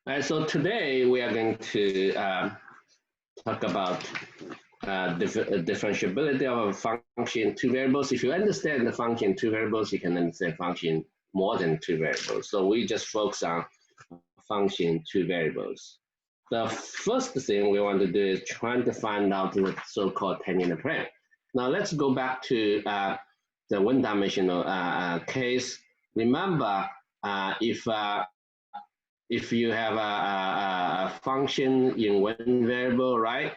All right, so today we are going to talk about differentiability of a function in two variables. If you understand the function in two variables, you can understand function more than two variables. So we just focus on function in two variables. The first thing we want to do is trying to find out the so-called tangent plane. Now let's go back to the one-dimensional case. Remember, if you have a function in one variable, right?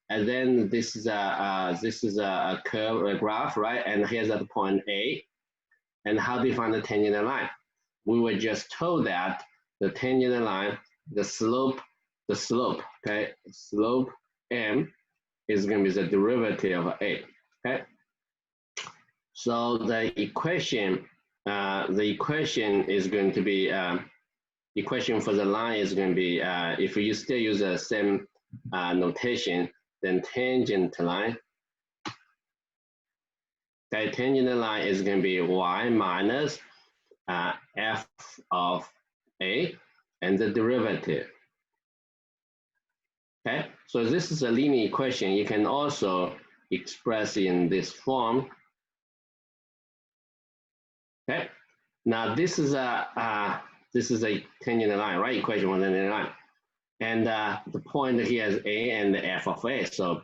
And then this is a curve, a graph, right? And here's at the point A. And how do you find the tangent line? We were just told that the tangent line, the slope, okay, slope m is going to be the derivative of A, okay? So the equation is going to be equation for the line is going to be, if you still use the same notation, then tangent line. The tangent line is going to be y minus f of A and the derivative. Okay, so this is a linear equation. You can also express in this form. Okay, now this is a tangent line, right? Equation for the tangent line. And the point here is A and the f of A. So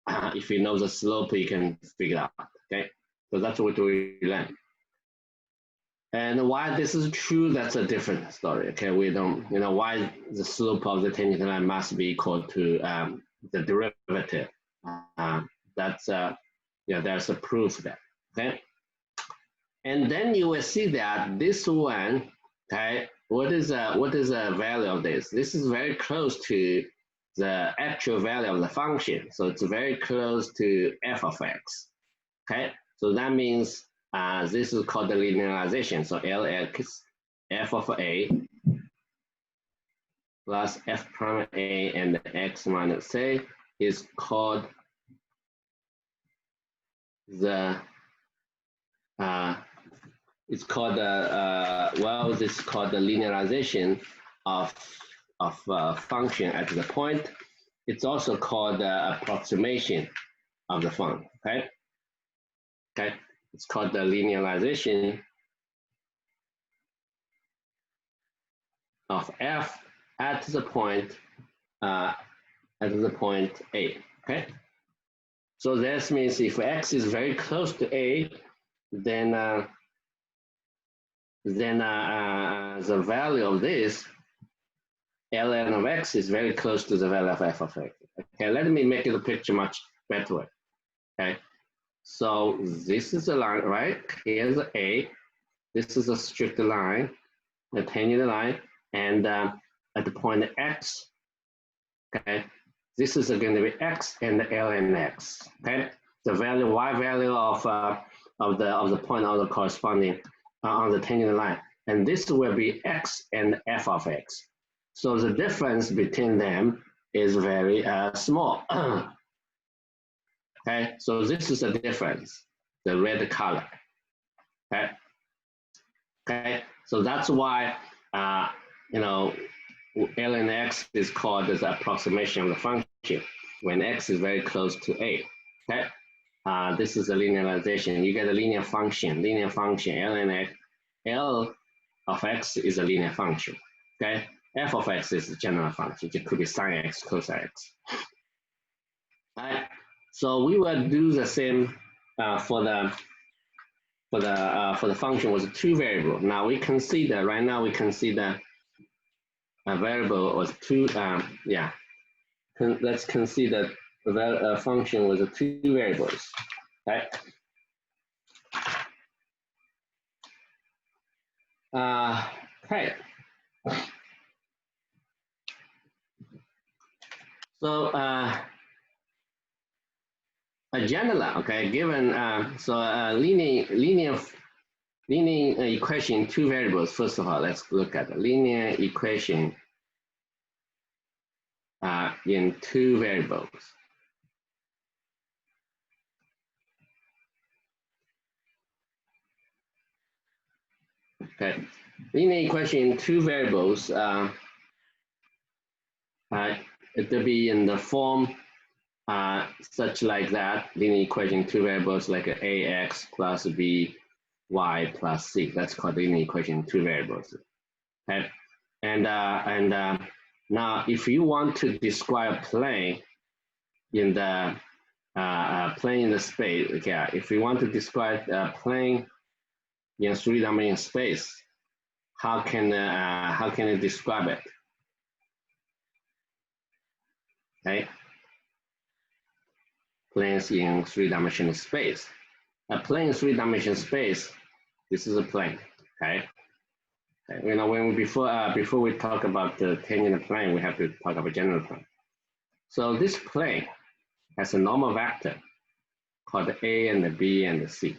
if you know the slope, you can figure it out, okay? So that's what we learned. And why this is true, that's a different story, okay? We don't, why the slope of the tangent line must be equal to the derivative. That's, there's a proof there, okay? And then you will see that this one, okay, what is the value of this? This is very close to the actual value of the function. So it's very close to f of x, okay? So that means this is called the linearization. So Lx f of A plus f prime A and x minus A is called the it's called this is called the linearization of function at the point. It's also called the approximation of the function. Okay, it's called the linearization of f at the point A. Okay, so this means if x is very close to A, then the value of this ln of x is very close to the value of f of x. Okay, let me make it a picture much better. Okay, so this is a line, right? Here's A. This is a strict line, a tangent line, and at the point X, okay, this is going to be X and ln x. Okay, the value y value of the point of the corresponding on the tangent line, and this will be x and f of x. So the difference between them is very small. Okay, so this is the difference, the red color. Okay, so that's why ln x is called as approximation of the function when x is very close to A. Okay, this is a linearization. You get a linear function, ln x. L of x is a linear function. Okay, f of x is a general function. It could be sine x, cosine x. All right, so we will do the same for the function with two variables. Now we consider right now we consider a variable with two. Let's consider a function with two variables. Right. Okay. So a general, okay, given linear equation, two variables. First of all, let's look at the linear equation in two variables. Okay, linear equation in two variables, it will be in the form such like that, linear equation two variables like ax plus by plus c. That's called linear equation two variables. Okay, and now if you want to describe a plane in the plane in the space, okay, if you want to describe a plane in three-dimensional space, how can you describe it? Okay, planes in three-dimensional space. A plane in three-dimensional space. This is a plane. Okay. You know, when before we talk about the tangent plane, we have to talk about general plane. So this plane has a normal vector called A and B and C.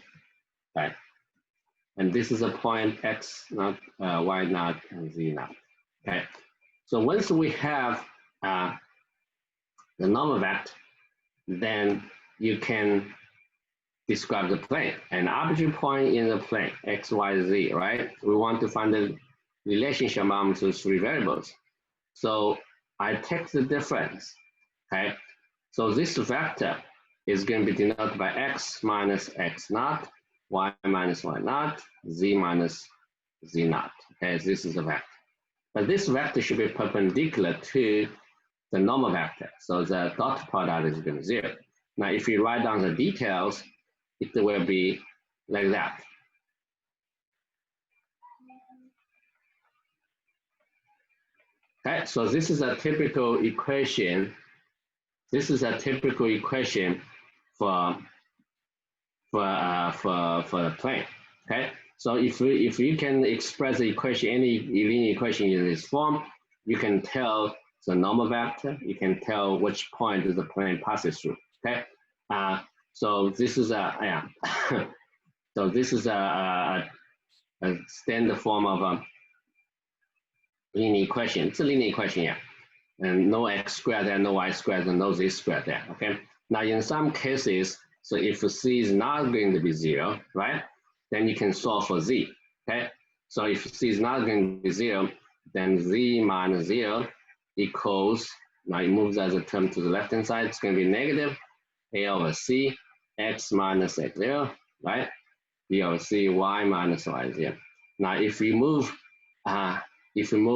Right. And this is a point x naught, y naught, and z naught. Okay. So once we have the normal vector, then you can describe the plane. An arbitrary point in the plane, x, y, z, right? We want to find the relationship among those three variables. So I take the difference, okay? So this vector is going to be denoted by x minus x naught, y minus y naught, z minus z naught, okay? This is a vector. But this vector should be perpendicular to the normal vector. So the dot product is going to be 0. Now, if you write down the details, it will be like that. Okay, so this is a typical equation. This is a typical equation for the plane. Okay, so if you can express the equation, any linear equation in this form, you can tell the normal vector. You can tell which point the plane passes through. Okay, so this is a so this is a standard form of linear equation. It's a linear equation, yeah. And no x squared there, no y squared, and no z squared there, okay? Now, in some cases, so if c is not going to be 0, right, then you can solve for z, okay? So if c is not going to be 0, then z minus 0 equals, now it moves as a term to the left-hand side, it's going to be negative a over c, x minus x0, right? B over c, y minus y0. Now, if we move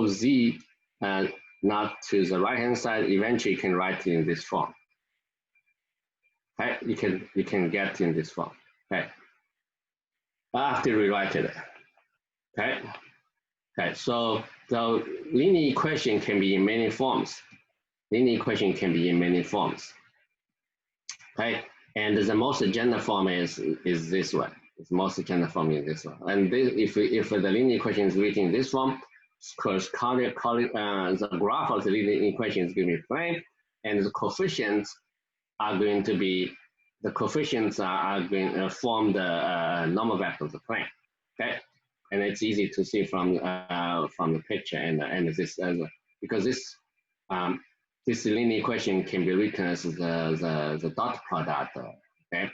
z not to the right-hand side, eventually you can write it in this form. Okay, you can get in this form. Okay, after you rewrite it. Okay, okay. So the linear equation can be in many forms. Linear equation can be in many forms. Okay, and the most general form is this one. It's most general form is this one. And this, if the linear equation is written in this form, of course, the graph of the linear equation is going to be plane, and the coefficients are going to be going to form the normal vector of the plane. Okay, and it's easy to see from the picture and this because this this linear equation can be written as the dot product. Okay,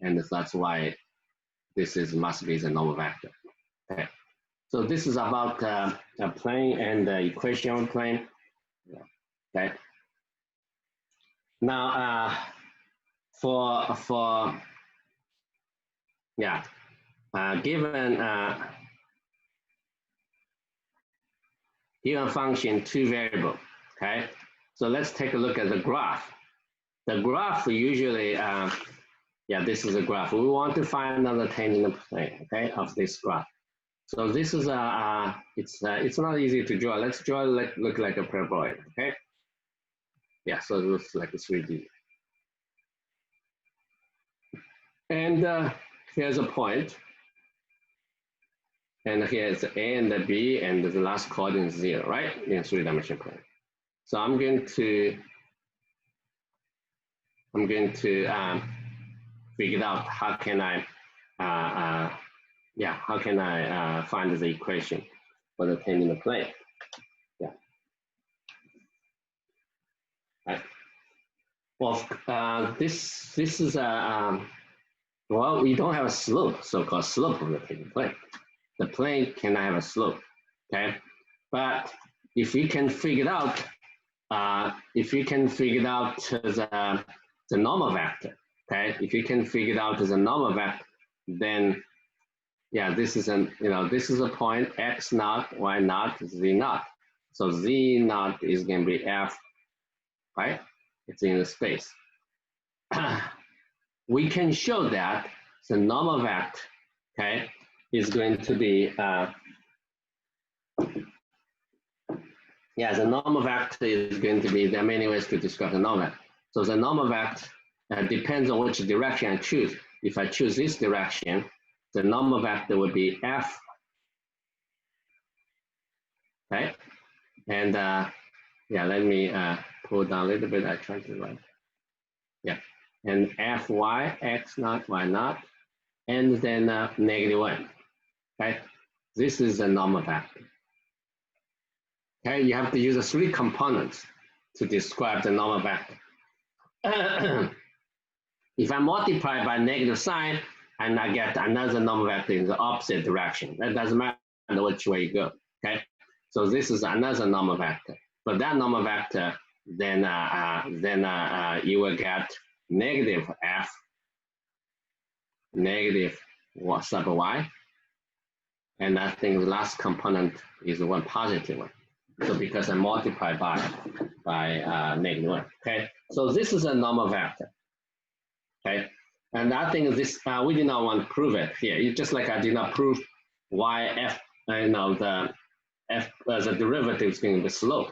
and that's why this must be the normal vector. Okay. So this is about a plane and the equation of plane. Okay. Now, given given function two variable. Okay. So let's take a look at the graph. The graph usually, this is a graph. We want to find another tangent plane. Okay, of this graph. So this is it's not easy to draw. Let's draw look like a paraboloid, okay? Yeah, so it looks like a 3D. And here's a point. And here's A and the B, and the last coordinate is 0, right? In three-dimensional plane. So I'm going to figure out how can I find the equation for the tangent plane. Yeah. Right. Well, this is well, we don't have a slope, so-called slope of the tangent plane. The plane cannot have a slope. okay? But if you can figure it out, the normal vector, okay? If you can figure it out as a normal vector, then yeah, this is this is a point x naught, y naught, z naught. So z naught is going to be f, right? It's in the space. We can show that the normal vector, okay, is going to be the normal vector is going to be, there are many ways to describe the normal vector. So the normal vector depends on which direction I choose. If I choose this direction, the normal vector would be f, okay? And let me pull down a little bit. I try to write. Yeah, and fy, x naught, y naught, and then -1, okay? This is the normal vector. Okay, you have to use the 3 components to describe the normal vector. If I multiply by negative sign, and I get another normal vector in the opposite direction. That doesn't matter which way you go, okay? So this is another normal vector. For that normal vector, then you will get negative f, negative sub y, and I think the last component is one positive one. So because I multiply by -1, okay? So this is a normal vector, okay? And I think this, we did not want to prove it here. It's just like I did not prove why f, the f as a derivative is going to be slope.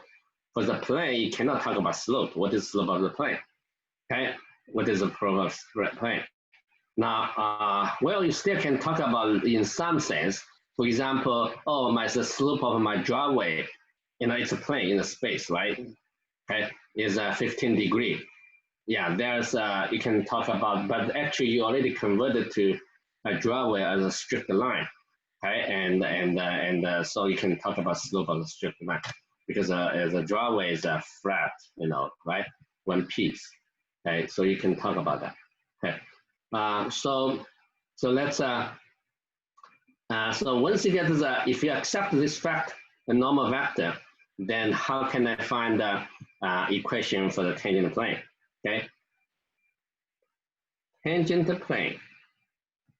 For the plane, you cannot talk about slope. What is slope of the plane? Okay, what is the proof of plane? Now, well, you still can talk about in some sense. For example, the slope of my driveway, it's a plane in a space, right? Okay, is 15 degree. Yeah, there's you can talk about, but actually you already converted to a driveway as a strict line, okay? And so you can talk about slope of the strict line because as a driveway is a flat, right? One piece, okay? So you can talk about that, okay? So let's so once you get to if you accept this fact, the normal vector, then how can I find the equation for the tangent plane? Okay, tangent plane.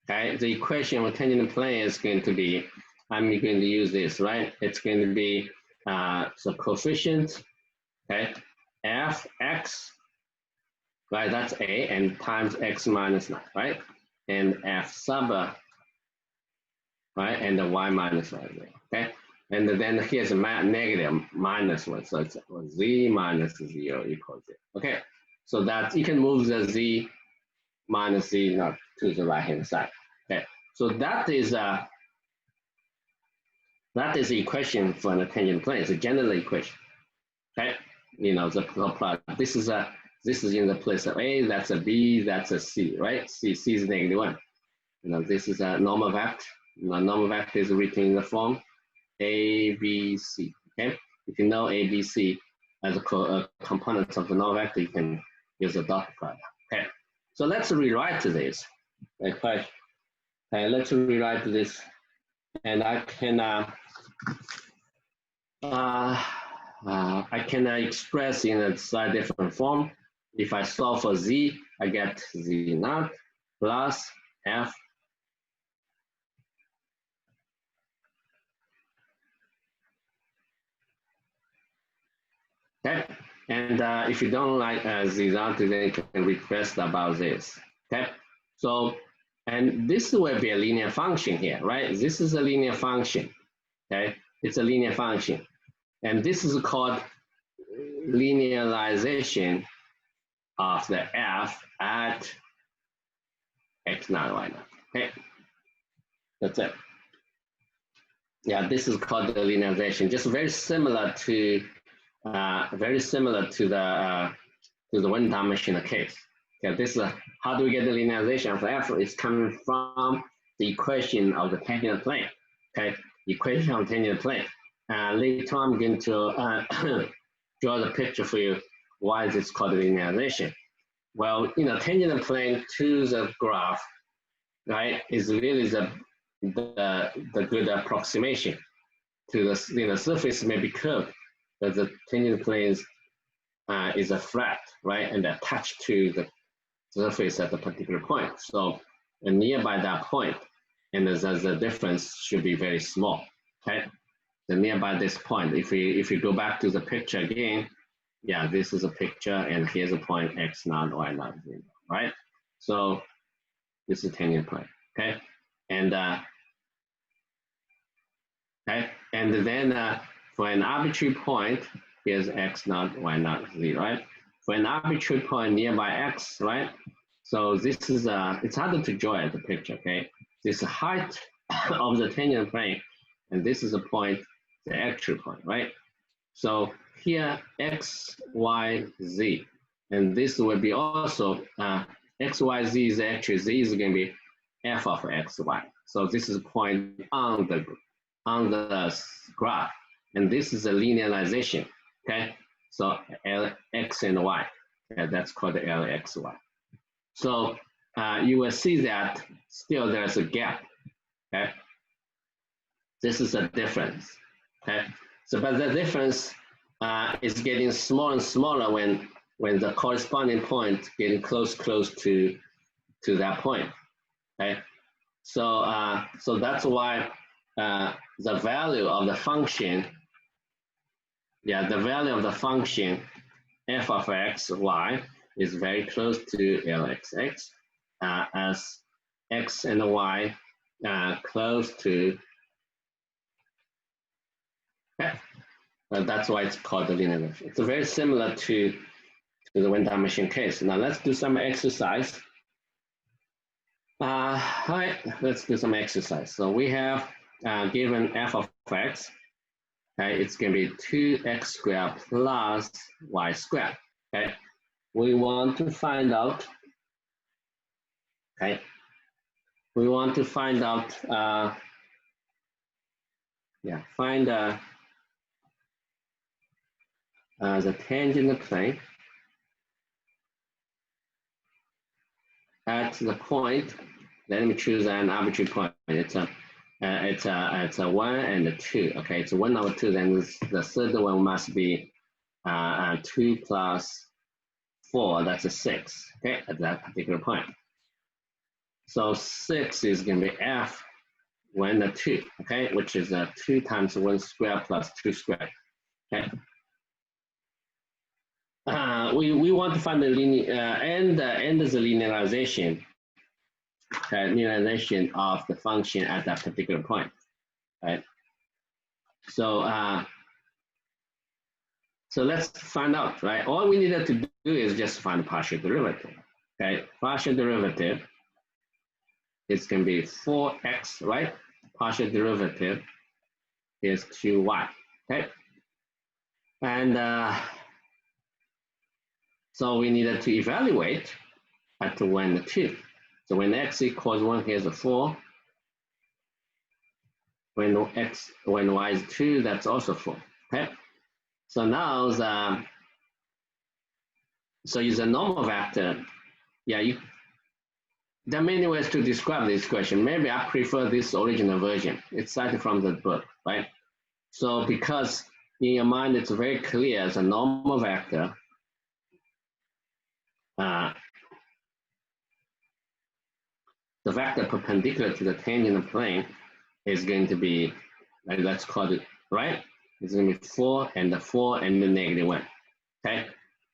Okay, the equation for tangent plane is going to be, I'm going to use this, right? It's going to be the coefficient, okay, f(x), right? That's a, and times x minus 9, right? And f sub, right? And the y minus 1, okay? And then here's a negative -1, so it's z minus 0 equals 0, okay? So that you can move the z minus z naught to the right-hand side, okay? So that is the equation for the tangent plane. It's a general equation, okay? The plot. This is in the place of a. That's a b. That's a c, right? C is -1. This is a normal vector. The normal vector is written in the form a, b, c, okay? If you know a, b, c as a components of the normal vector, you can use a dot product, okay? So let's rewrite this. Okay, let's rewrite this, and I can express in a slightly different form. If I solve for z, I get z naught plus f okay, and if you don't like z naught, then you can request about this. Okay, so and this will be a linear function here, right? This is a linear function. Okay, it's a linear function, and this is called linearization of the f at x naught y naught. Okay, that's it. Yeah, this is called the linearization. Just very similar to the one-dimensional case. Okay, this is how do we get the linearization of f? It's coming from the equation of the tangent plane. Okay, equation of tangent plane. Later on, I'm going to draw the picture for you. Why is this called linearization? Well, tangent plane to the graph, right, is really the good approximation. to the surface may be curved, but the tangent plane is a flat, right, and attached to the surface at a particular point. So nearby that point, and the difference should be very small. Okay, the nearby this point. If we go back to the picture again, yeah, this is a picture, and here's a point x naught, y naught, right? So this is tangent plane. Okay, and okay, and then for an arbitrary point, here's x naught, y naught, z, right? For an arbitrary point nearby x, right? So this is it's harder to draw at the picture. Okay, this is height of the tangent plane, and this is a point, the actual point, right? So here x, y, z, and this will be also x, y, z is actually z is going to be f of x, y. So this is a point on the graph, and this is a linearization. Okay, so L, x, and y. Okay, that's called the LXY. So you will see that still there's a gap. Okay, this is a difference. Okay, so but the difference is getting smaller and smaller when the corresponding point getting close to that point. Okay, so so that's why the value of the function, yeah, the value of the function f of x, y is very close to LXX as x and y close to, okay. That's why it's called the linearization. It's very similar to the one-dimensional case. Now let's do some exercise. All right, let's do some exercise. So we have given f of x, okay, it's going to be 2x squared plus y squared. Okay, we want to find out, okay, we want to find out, yeah, find the tangent plane at the point. Let me choose an arbitrary point. It's a 1 and a 2. Okay, it's 1 over 2. Then the third one must be 2 plus 4. That's a 6. Okay, at that particular point. So 6 is going to be f 1 and 2. Okay, which is 2 times 1 squared plus 2 squared. Okay. We want to find the linear and the linearization. Linearization of the function at that particular point, right? So so let's find out, right? All we needed to do is just find the partial derivative. Okay, partial derivative is going to be 4x, right? Partial derivative is 2y. Okay, and so we needed to evaluate at 1 and 2. So when x equals 1, here's a 4. When y is 2, that's also 4. Okay. So now so use a normal vector. Yeah, there are many ways to describe this question. Maybe I prefer this original version. It's cited from the book, right? So because in your mind it's very clear as a normal vector. The vector perpendicular to the tangent plane is going to be, let's call it, right? It's going to be 4 and the 4 and the -1. Okay,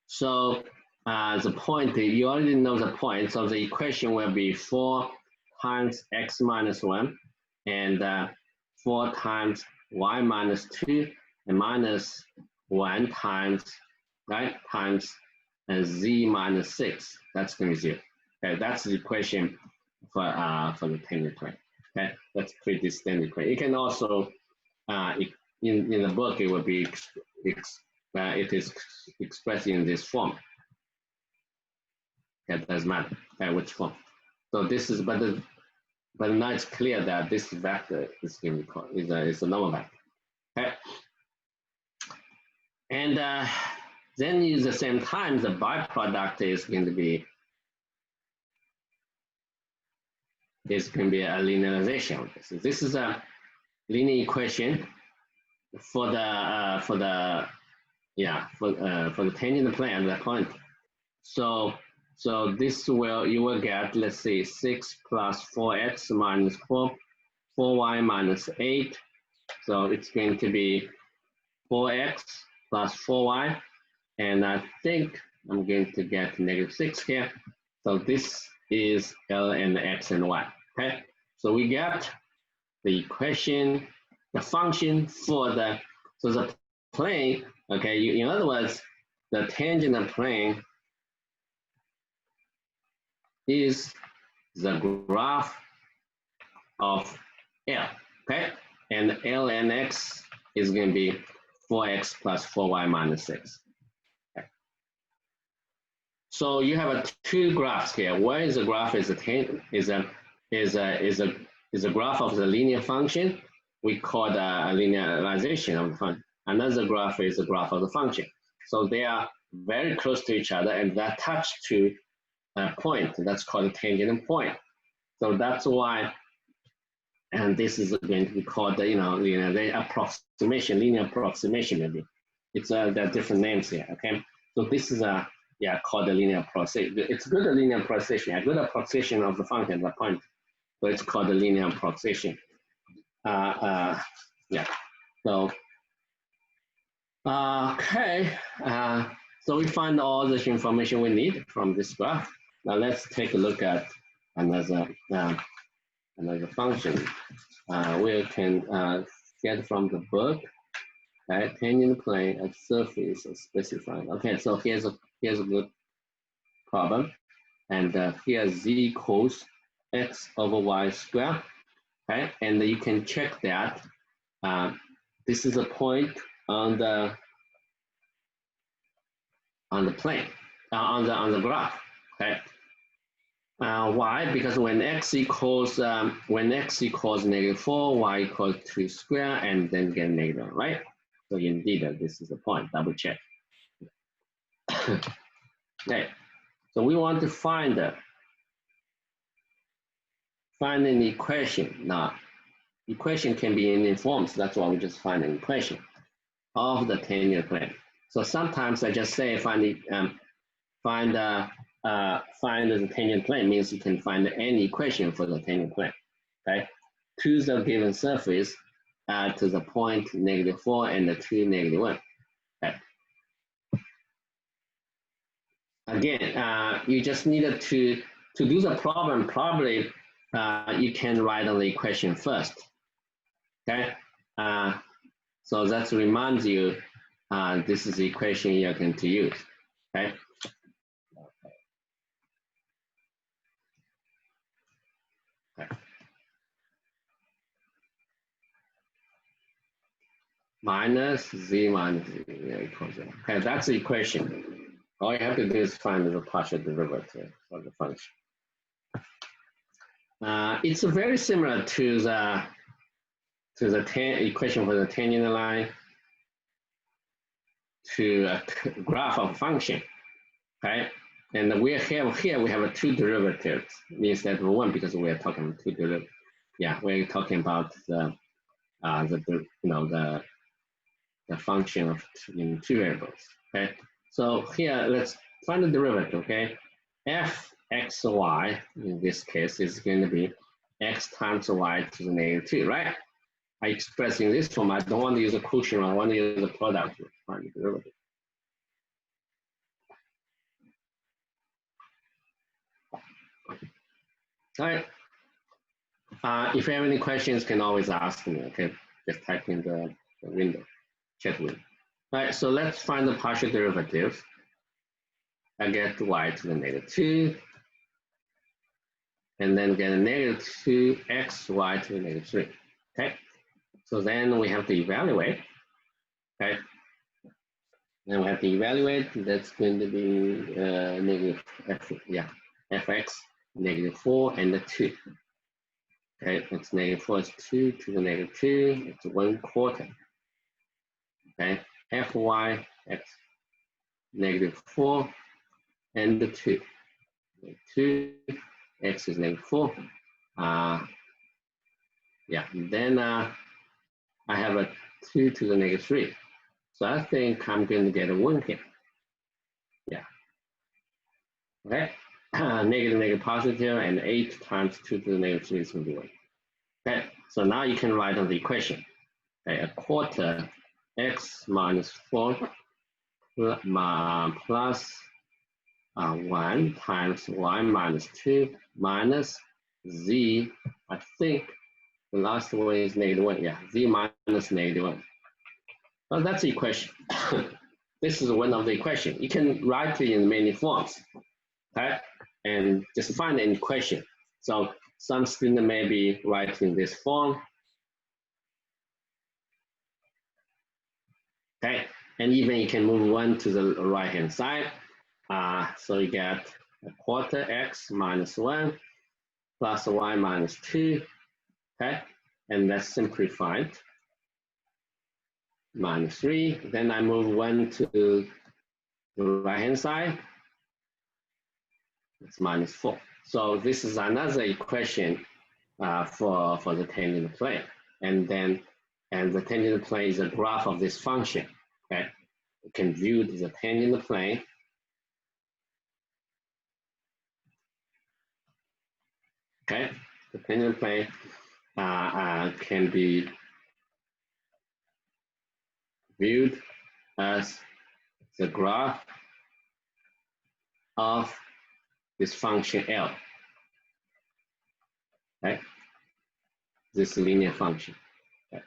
so the point, you already know the point, so the equation will be 4 times x minus 1 and 4 times y minus 2 and minus 1 times, right, times z minus 6. That's going to be 0. Okay, that's the equation for the tangent plane. Okay, that's pretty standard equation. You can also, in the book, it will be it is expressed in this form. That doesn't matter which form. So this is, but now it's clear that this vector is going to be called is a normal vector. Okay, and then at the same time, the byproduct is going to be a linearization. So this is a linear equation. for the tangent plane at that point. So this you will get, let's see, 6 plus 4x minus 4y minus 8. So it's going to be 4x plus 4y, and I think I'm going to get -6 here. So this is ln x and y. Okay, so we get the equation, the function for the plane. Okay, in other words, the tangent plane is the graph of L, okay? And ln x is going to be 4x plus 4y minus 6. Okay. So you have two graphs here. One is a graph is a graph of the linear function. We call the linearization of the function. Another graph is a graph of the function. So they are very close to each other, and that touch to a point. That's called a tangent point. So that's why, and this is going to be called the linear approximation, linear approximation. Maybe it's there are different names here. Okay, so this is called the linear approximation. It's good linear approximation, a good approximation of the function at the point. So it's called the linear approximation. Yeah. So okay. So we find all the information we need from this graph. Now let's take a look at another function. We can get from the book. Okay, tangent plane at surface specified. Okay, so here's a good problem, and here z equals x over y squared. Okay, and you can check that this is a point on the plane, on the graph. Okay. Why? Because when x equals -4, y equals 2 square, and then get negative, right? So indeed, this is the point. Double check. Okay. So we want to find an equation. Now, equation can be in any forms. That's why we just find an equation of the tangent plane. So sometimes I just say find the tangent plane means you can find any equation for the tangent plane. Okay, to the given surface to the point -4 and the 2 -1. Okay. Again, you just needed to do the problem. Probably you can write on the equation first. Okay, so that reminds you this is the equation you're going to use. Okay. Minus z minus z equals 0. Okay, that's the equation. All you have to do is find the partial derivative of the function. It's very similar to the equation for the tangent line to a graph of function. Okay, and we have two derivatives. Means that one because we are talking two derivatives. Yeah, we're talking about the function of two variables. Okay, so here let's find the derivative. Okay, fxy in this case is going to be x times y to the -2, right? I express in this form. I don't want to use a quotient. I want to use a product to find the derivative. All right. If you have any questions, can always ask me. Okay, just type in the window, chat window. All right, so let's find the partial derivatives. I get y to the -2, and then get a -2xy to the -3. Okay, so then we have to evaluate. Okay, then we have to evaluate. That's going to be fx -4 and the 2. Okay, it's -4 is 2 to the -2. It's 1/4. Okay, fy x -4 and the 2. 2 x is -4. Yeah, then I have 2 to the negative 3. So I think I'm going to get a 1 here. Yeah. Okay. Negative, positive, and 8 times 2 to the negative 3 is going to be 1. Okay. So now you can write down the equation. Okay. A quarter x minus 4 plus 1 times y minus 2 minus z, I think the last one is negative 1. Yeah, z minus negative 1. Well, that's the equation. This is one of the equations. You can write it in many forms, okay? And just find an equation. So some student may be writing this form, okay? And even you can move 1 to the right-hand side. So you get a quarter x minus 1 plus y minus 2, okay? And that's simplified. Minus 3. Then I move 1 to the right-hand side. It's minus 4. So this is another equation for the tangent plane. And the tangent plane is a graph of this function. Okay, you can view the tangent plane. Okay, the tangent plane can be viewed as the graph of this function L. Okay, this linear function. Okay.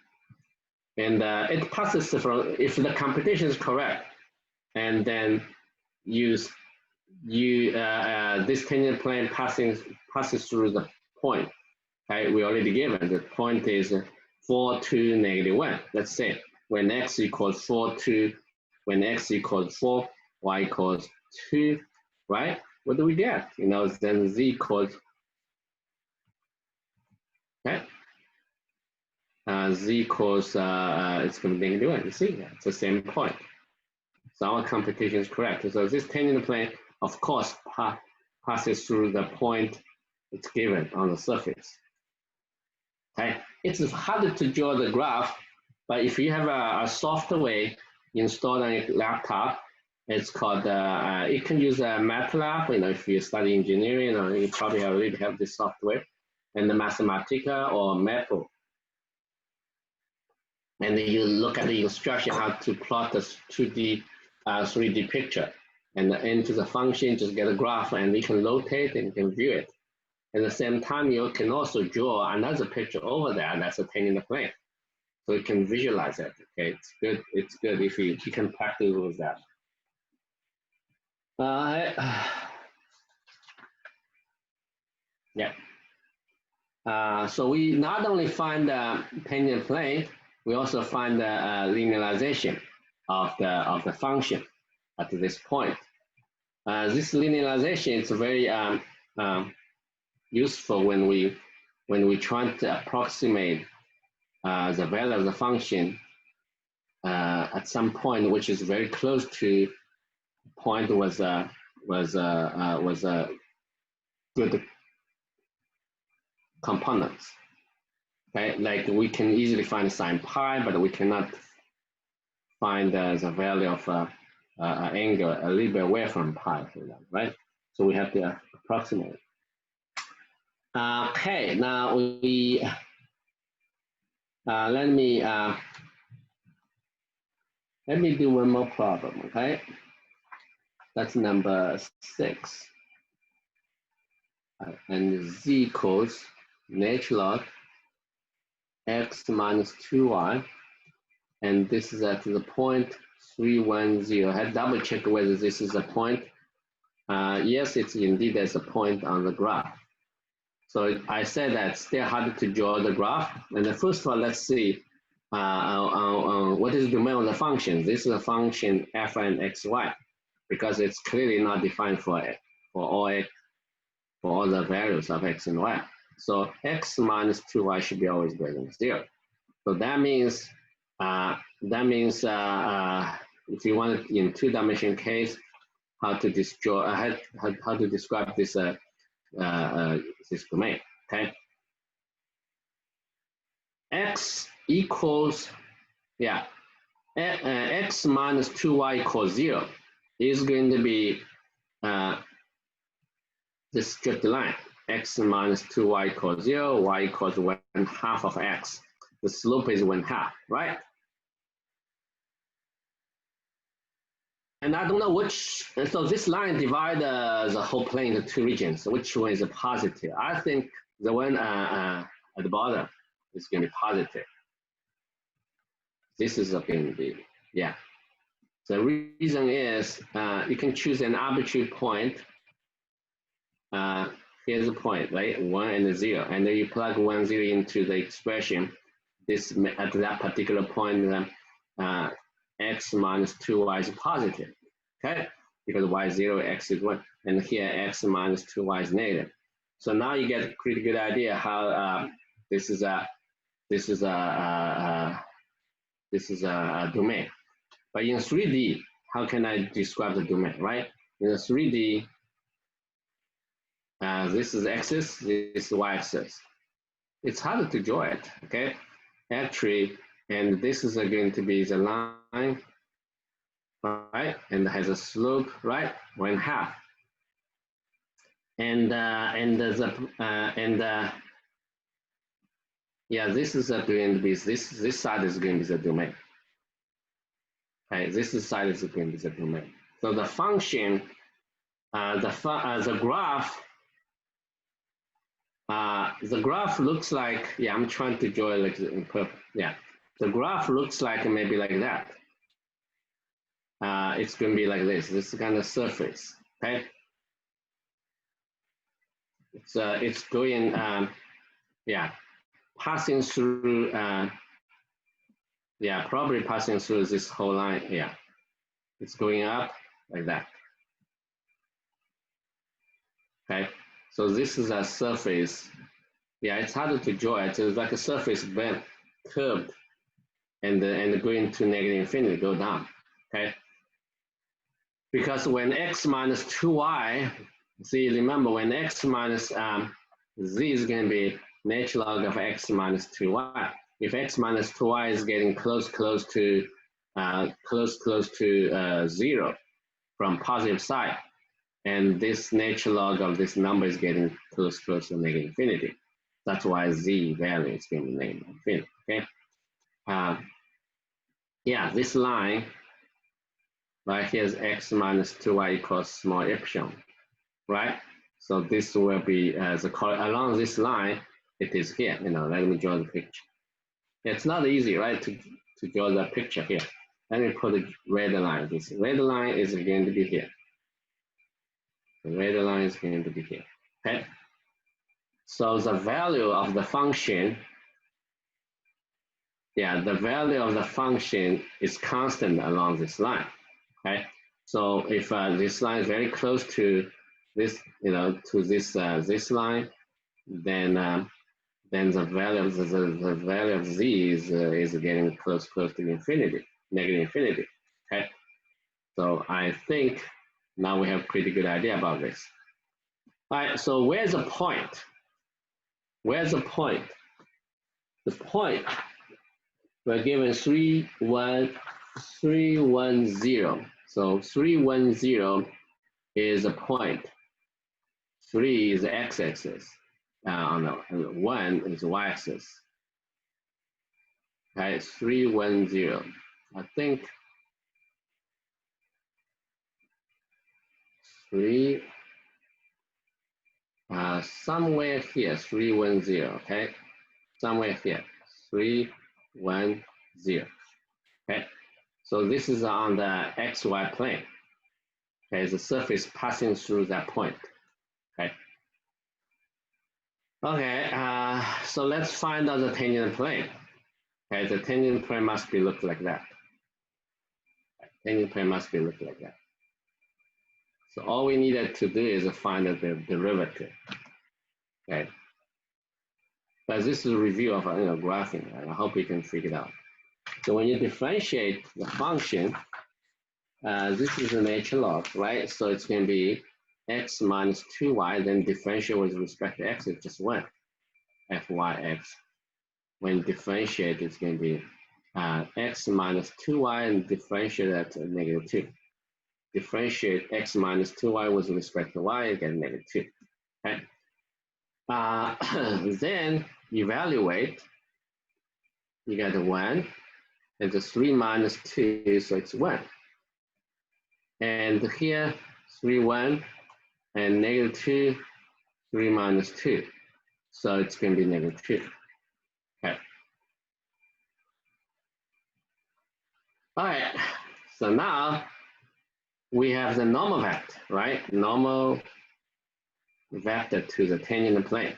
And it passes from, if the computation is correct, and then this tangent plane passes through the point. Okay, we already given the point is 4 to negative 1. Let's say when x equals 4 to, when x equals 4, y equals 2, right? What do we get? You know, then z equals, okay? Z equals, it's going to be negative 1. You see, it's the same point. So our computation is correct. So this tangent plane, of course, passes through the point it's given on the surface. Okay, it's harder to draw the graph, but if you have a software installed on your laptop, it's called, you can use a MATLAB, you know, if you study engineering, or you probably already have this software, and the Mathematica or Maple. And then you look at the instruction how to plot the 2D, 3D picture, and into the function, just get a graph, and you can rotate and you can view it. At the same time, you can also draw another picture over there that's a tangent plane. So you can visualize it, okay? It's good if you can practice with that. Yeah. So we not only find the tangent plane, we also find the linearization of the function at this point. This linearization is very useful when we try to approximate the value of the function at some point which is very close to point was a good components. Okay, like we can easily find sine pi, but we cannot find the value of an angle a little bit away from pi, for example, right? So we have to approximate. Okay, now we let me do one more problem. Okay, that's number 6. And z equals natural log x minus 2y, and this is at the point 310. I had double check whether this is a point. Yes, it's indeed as a point on the graph. So I said that still hard to draw the graph. And the first one, let's see what is the domain of the function. This is a function f and xy, because it's clearly not defined for all the values of x and y. So x minus 2y should be always greater than 0. So that means if you want it in 2-dimensional case, how to describe this this domain. Okay, x equals yeah, x minus 2y equals 0 is going to be the straight line. X minus 2y equals 0, y equals 1/2 of x. The slope is 1/2, right? And I don't know which, so this line divides the whole plane into two regions. Which one is positive? I think the one at the bottom is going to be positive. This is going to be, yeah. The reason is you can choose an arbitrary point. Here's the point, right? 1 and 0. And then you plug 1, 0 into the expression. This at that particular point, x minus 2y is positive, okay? Because y 0, x is 1. And here, x minus 2y is negative. So now you get a pretty good idea how this is a domain. But in 3D, how can I describe the domain, right? In 3D, this is axis, this is y-axis. It's harder to draw it, okay? Actually, and this is going to be the line, right? And has a slope, right? 1/2. Yeah, this is going to be this side is going to be the domain. Okay, this side is going to be the domain. So the function, the graph looks like, yeah, I'm trying to draw it like in purple. Yeah, the graph looks like maybe like that. It's going to be like this. This kind of surface. Okay. It's going, yeah, passing through. Yeah, probably passing through this whole line. Yeah, it's going up like that. Okay. So this is a surface. Yeah, it's harder to draw it. It's like a surface bent, curved, and going to negative infinity, go down. Okay. Because when x minus 2y, see, remember when x minus z is going to be natural log of x minus 2y. If x minus 2y is getting close to 0 from positive side, and this natural log of this number is getting close to negative infinity. That's why z value is going to be negative infinity. Okay. Yeah, this line right here is x minus 2y equals small epsilon, right? So this will be along this line, it is here. Let me draw the picture. It's not easy, right, to draw the picture here. Let me put a red line. This red line is going to be here. The red line is going to be here. Okay. So the value of the function, yeah, the value of the function is constant along this line. Okay. So if this line is very close to this, to this line, then the value of the value of z is getting close to infinity, negative infinity. Okay. So I think now we have a pretty good idea about this. All right. So where's the point? Where's the point? The point, we're given 3, 1, 3, 1, 0. So 3, 1, 0 is a point. 3 is the x-axis. No, 1 is the y-axis. Okay, 3, 1, 0. I think 3, somewhere here, 3, 1, 0. Okay, somewhere here, 3, 1, 0. Okay, so this is on the xy plane. Okay, the surface passing through that point. Okay. Okay, so let's find out the tangent plane. Okay, the tangent plane must be look like that. Tangent plane must be look like that. So all we needed to do is find the derivative. Okay. But this is a review of graphing. Right? I hope you can figure it out. So when you differentiate the function, this is the natural log, right? So it's going to be x minus 2y, then differentiate with respect to x is just 1, fyx. When differentiate, it's going to be x minus 2y and differentiate that to negative 2. Differentiate x minus 2y with respect to y, you get negative 2. Okay. Then evaluate, you get 1, and the 3 minus 2, so it's 1. And here, 3, 1, and negative 2, 3 minus 2. So it's going to be negative 2. Okay. All right. So now we have the normal vector, right? Normal vector to the tangent plane.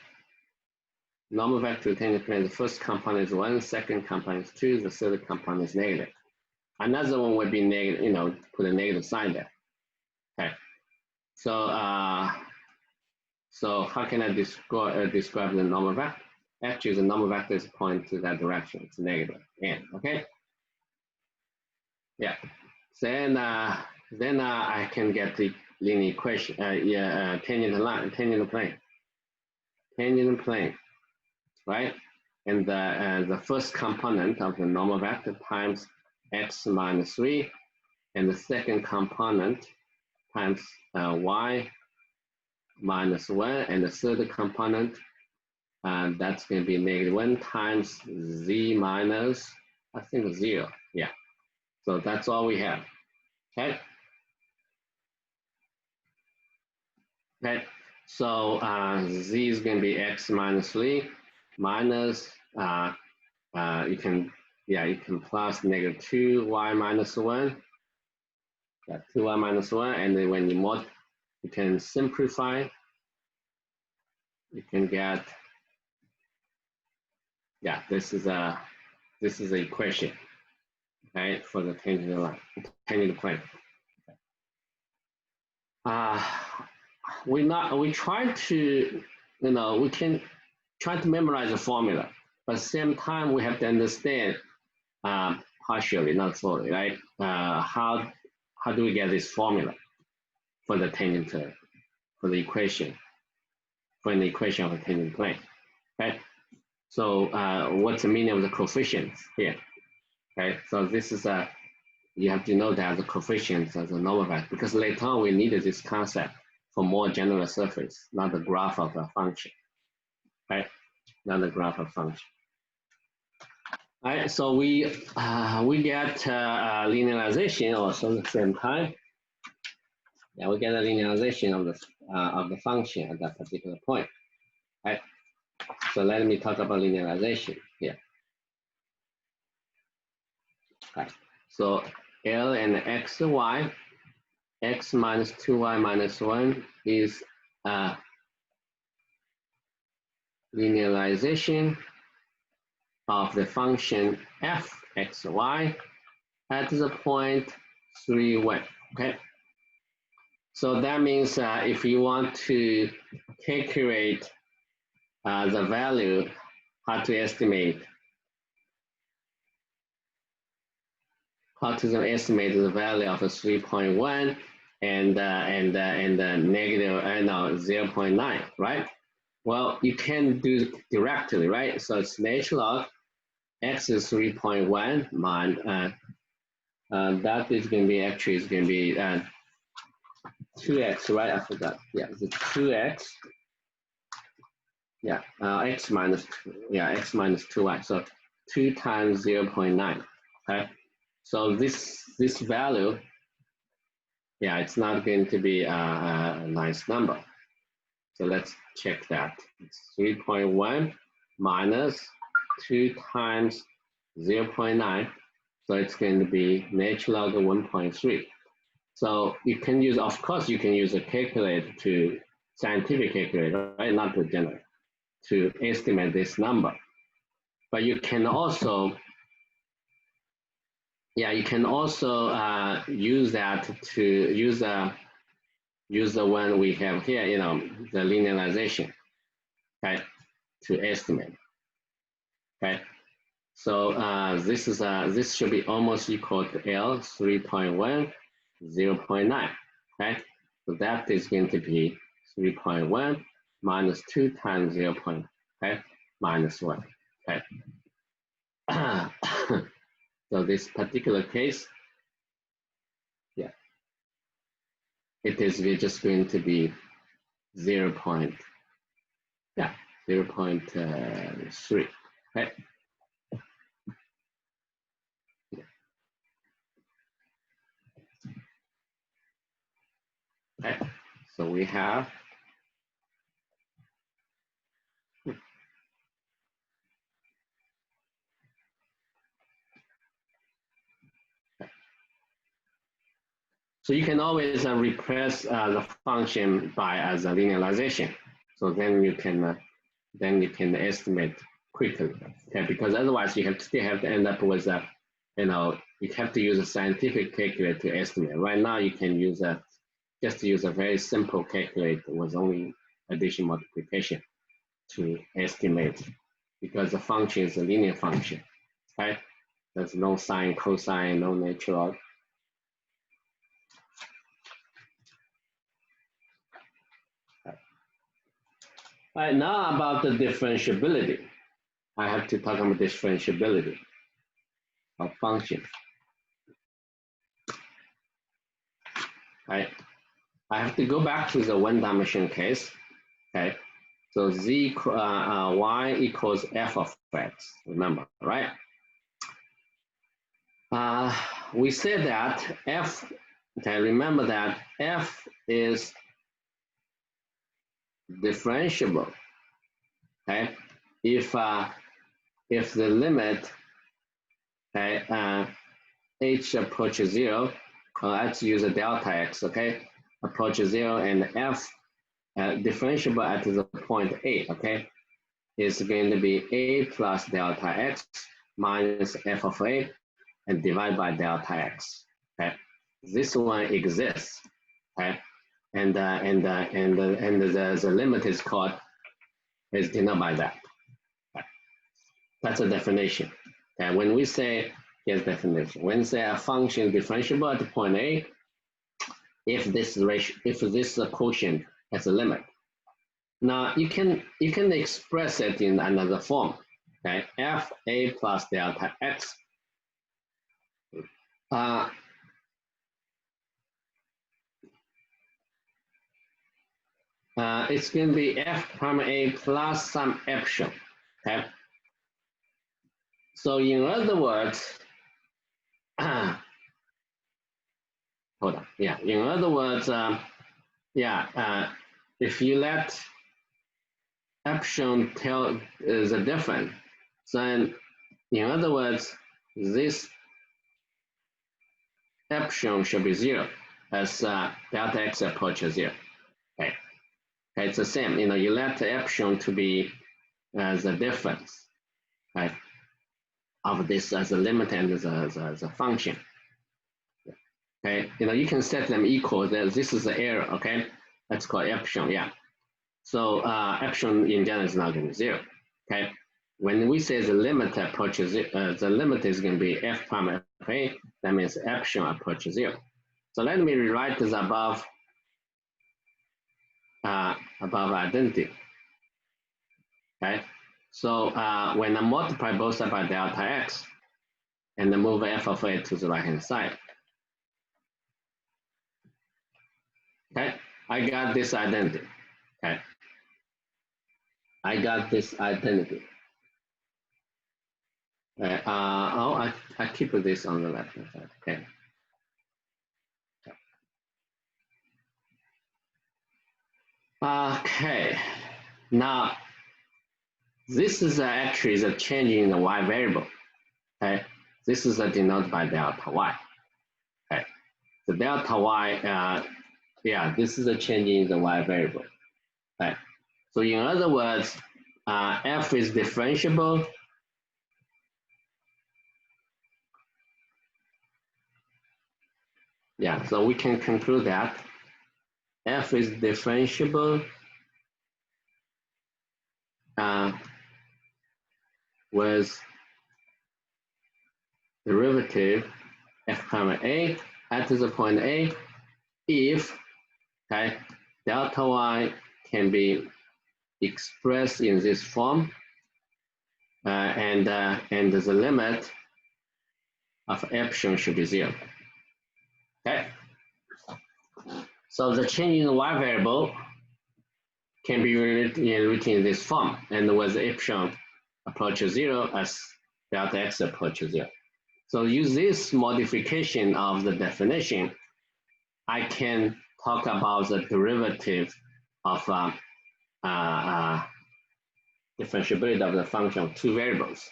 Normal vector to the tangent plane. The first component is 1, second component is 2, the third component is negative. Another one would be negative, put a negative sign there. Okay. So so how can I describe the normal vector? Actually, the normal vector is pointing to that direction. It's negative n. Okay. Yeah. Then I can get the linear equation. Tangent plane, right? And the first component of the normal vector times x minus 3, and the second component times y minus 1, and the third component, that's going to be negative 1 times z minus, I think, 0. Yeah. So that's all we have. Okay. Okay. So z is going to be x minus 3 minus, you can plus negative 2 y minus 1. Got 2y minus 1, and then when you can simplify, you can get, yeah, this is the equation, right, for the tangent plane. We try to, we can try to memorize the formula, but at the same time we have to understand partially, not fully, right? How do we get this formula for the tangent, for the equation of a tangent plane, right? So what's the meaning of the coefficients here, right? So this is you have to know that the coefficients of the normal vector, because later on we needed this concept for more general surface, not the graph of a function, right? Not the graph of function. All right, so we get linearization also at the same time. Yeah, we get a linearization of the function at that particular point. Right. So let me talk about linearization here. Right. So L and x, y, x minus 2y minus 1 is linearization of the function f x y at the point 3, 1. Okay. So that means if you want to calculate the value, how to estimate the value of a 3.1 and negative 0.9, right? Well, you can do it directly, right? So it's natural log x is 3.1 minus that is going to be 2x, right? I forgot. Yeah, it's 2x. Yeah, x minus 2y. So 2 times 0.9. Okay. So this value, yeah, it's not going to be a nice number. So let's check that. It's 3.1 minus 2 times 0.9. So it's going to be natural log of 1.3. So you can use, of course, you can use a calculator scientific calculator, right? Not to generate, to estimate this number. But you can also, use that to use the one we have here, the linearization, okay, to estimate. Okay, so this should be almost equal to L 3.1, 0.9. Okay, so that is going to be 3.1 minus 2 times 0.9, okay, minus 1. Okay. So this particular case, yeah, it is we're just going to be 0. Yeah, 0.3. Okay. Okay. So we have so you can always replace the function by as a linearization. So then you can estimate quickly. Okay, because otherwise you have still have to end up with a, you have to use a scientific calculator to estimate. Right now you can use just use a very simple calculator with only addition multiplication to estimate, because the function is a linear function. Okay, there's no sine, cosine, no natural. All right, now about the differentiability. I have to talk about differentiability of functions. Right? I have to go back to the one-dimensional case. Okay, so y equals f of x. Remember, right? We said that f. Okay, remember that f is differentiable. Okay, if the limit, okay, h approaches 0, let's use a delta x. Okay, approaches 0, and f differentiable at the point A, okay, is going to be a plus delta x minus f of a and divide by delta x. Okay, this one exists. Okay, and the limit is denoted by that. Okay. That's a definition. Okay, when we say here's definition, when we say a function is differentiable at the point A, if this quotient has a limit. Now you can express it in another form. Okay, f a plus delta x. It's going to be f prime a plus some epsilon. Okay. So in other words, hold on. Yeah. In other words, if you let epsilon tell the difference, then in other words, this epsilon should be 0 as delta x approaches 0. Okay. Okay, it's the same. You let the epsilon to be the difference, right, of this as a limit and as a function. Okay, you can set them equal. This is the error. Okay, that's called epsilon. Yeah. So epsilon in general is not going to be 0. Okay. When we say the limit approaches, the limit is going to be f prime f a. That means epsilon approaches 0. So let me rewrite this above identity. Okay, so when I multiply both sides by delta x and then move f of a to the right hand side, okay, I got this identity. Okay, I got this identity. I keep this on the left hand side. Okay. Okay, now this is actually the change in the y variable. Okay, this is denoted by delta y. Okay, the delta y, this is a change in the y variable. Okay, so in other words, f is differentiable. Yeah, so we can conclude that f is differentiable with derivative f comma a at the point a if, okay, delta y can be expressed in this form, and the limit of epsilon should be 0. Okay. So the change in the y variable can be written in this form, and with epsilon approaches 0 as delta x approaches 0. So use this modification of the definition, I can talk about the derivative of differentiability of the function of two variables.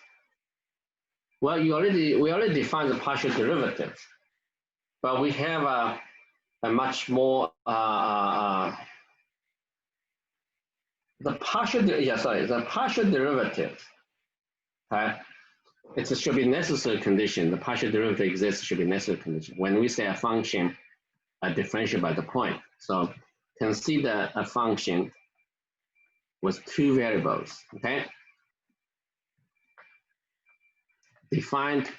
Well, we already defined the partial derivatives, but we have a much more the partial derivative. It should be necessary condition. The partial derivative exists should be necessary condition when we say a function differentiable by the point. So consider a function with two variables. Okay, defined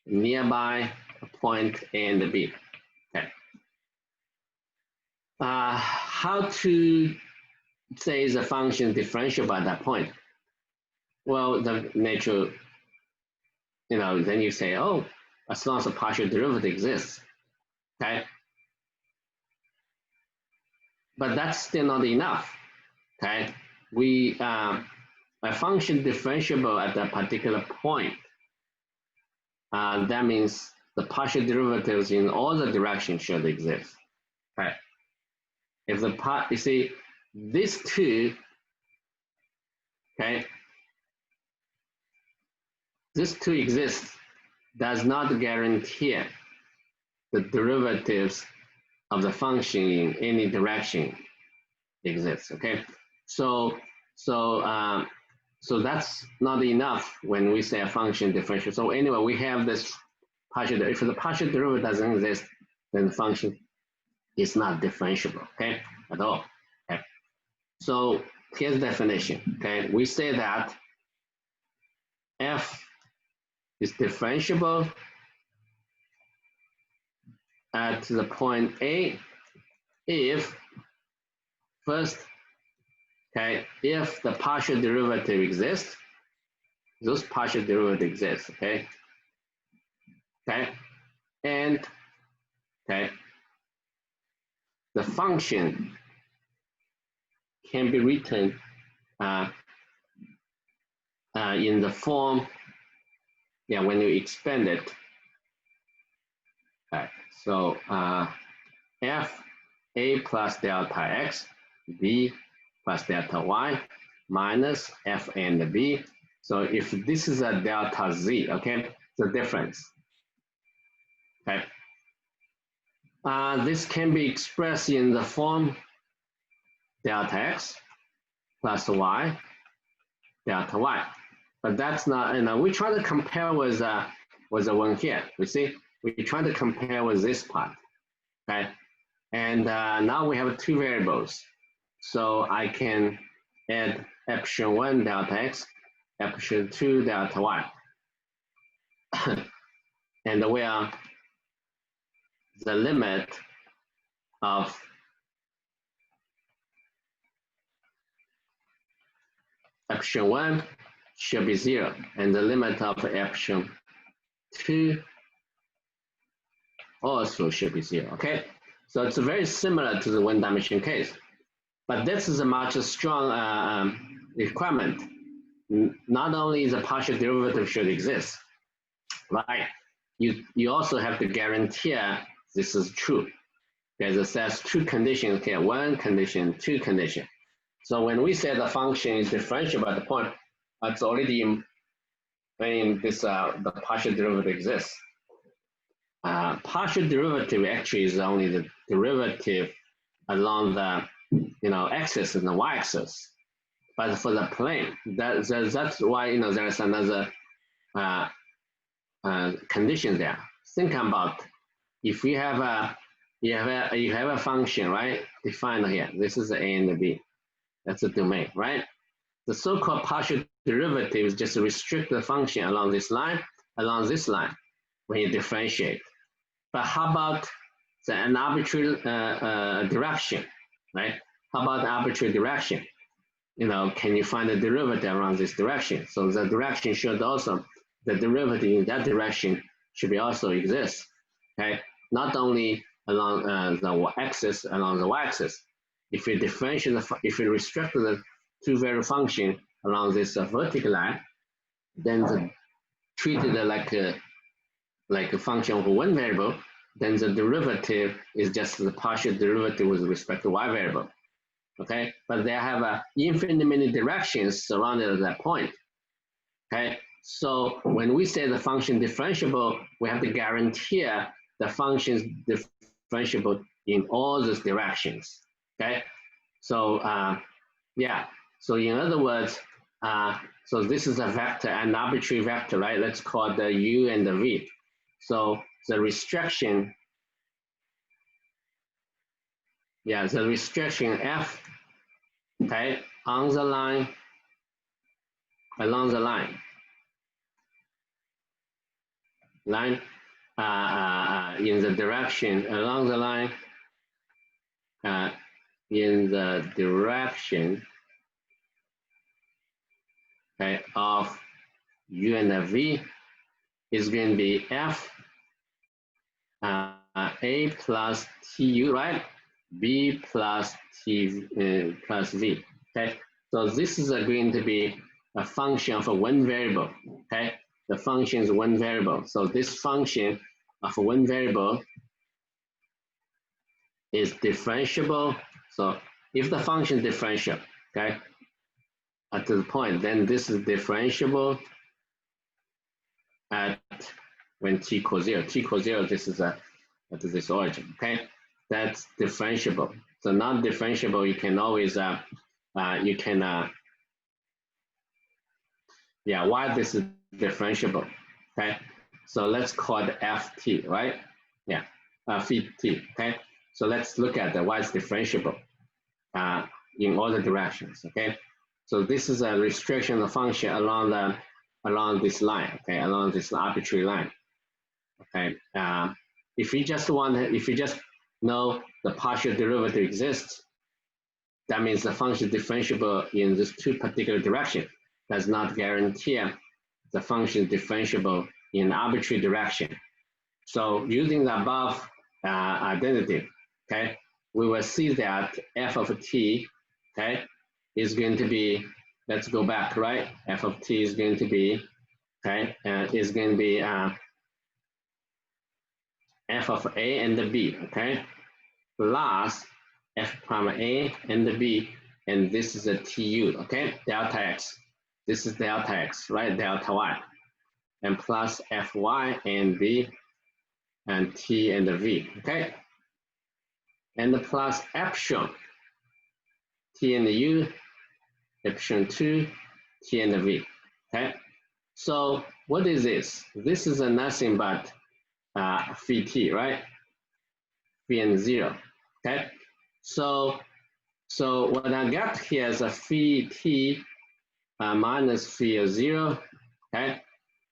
nearby a point A and B. Okay. How to say the function differentiable by that point? Well, the nature, then you say, oh, as long as a partial derivative exists, okay? But that's still not enough, okay? A function differentiable at a particular point, that means the partial derivatives in all the directions should exist, okay? If you see, these two, okay, this two exists does not guarantee the derivatives of the function in any direction exists. Okay, so that's not enough when we say a function differential. So anyway, we have this partial. If the partial derivative doesn't exist, then the function is not differentiable. Okay, at all. Okay, so here's the definition. Okay, we say that f is differentiable at the point A if first, okay, if the partial derivative exists, those partial derivative exists, okay, and the function can be written in the form, when you expand it. Okay, so f a plus delta x, b plus delta y minus f and b. So if this is a delta z, okay, the difference. Okay, this can be expressed in the form delta x plus y delta y, but that's not. We try to compare with the one here. We see we try to compare with this part. Okay, and now we have two variables, so I can add epsilon 1 delta x, epsilon 2 delta y, and where the limit of epsilon 1 should be 0, and the limit of epsilon 2 also should be 0, okay? So it's very similar to the one-dimension case, but this is a much strong requirement. Not only the partial derivative should exist, right? You also have to guarantee this is true. Because it says two conditions here, one condition, two condition. So when we say the function is differentiable at the point, it's already in this the partial derivative exists. Partial derivative actually is only the derivative along the axis and the y-axis. But for the plane, that's why there's another condition there. Think about if you have a function, right, defined here. This is the A and the B. That's the domain, right? The so-called partial derivatives just restrict the function along this line, when you differentiate. But how about an arbitrary direction, right? How about arbitrary direction? Can you find the derivative around this direction? So the direction should also, the derivative in that direction should be also exist. Okay, not only along the axis, along the y-axis. If we differentiate, if we restrict the two variable function along this vertical line, then treated like a function of one variable, then the derivative is just the partial derivative with respect to y variable. Okay, but they have infinite many directions surrounded at that point. Okay, so when we say the function differentiable, we have to guarantee the function is differentiable in all those directions. Okay, so yeah, so in other words, so this is a vector, an arbitrary vector, right? Let's call the u and the v. So the restriction, yeah, the restriction f, okay, on the line, along the line, in the direction, along the line, in the direction, okay, of u and v is going to be f a plus tu, right? B plus t plus v. Okay, so this is going to be a function of one variable. Okay, the function is one variable. So this function of one variable is differentiable. So if the function is differential, okay, at the point, then this is differentiable at when t equals 0. T equals 0, this is at this origin, okay? That's differentiable. So not differentiable, you can always, yeah, why this is differentiable, okay? So let's call it ft, right? Yeah, ft, okay? So let's look at why it's differentiable in all the directions, okay? So this is a restriction of function along this line, okay, along this arbitrary line, okay? If you just know the partial derivative exists, that means the function is differentiable in these two particular directions. Does not guarantee the function is differentiable in arbitrary direction. So using the above identity, okay, we will see that f of t, okay, is going to be, let's go back, right? F of t is going to be, okay, is going to be f of a and the b, okay, plus f prime a and the b, and this is a tu, okay, delta x. This is delta x, right? Delta y, and plus fy and b, and t and the v, okay, and the plus epsilon, t and the u, epsilon 2, t and the v, okay. So what is this? This is nothing but phi t, right? Phi and 0, okay. So what I got here is a phi t minus phi of 0, okay.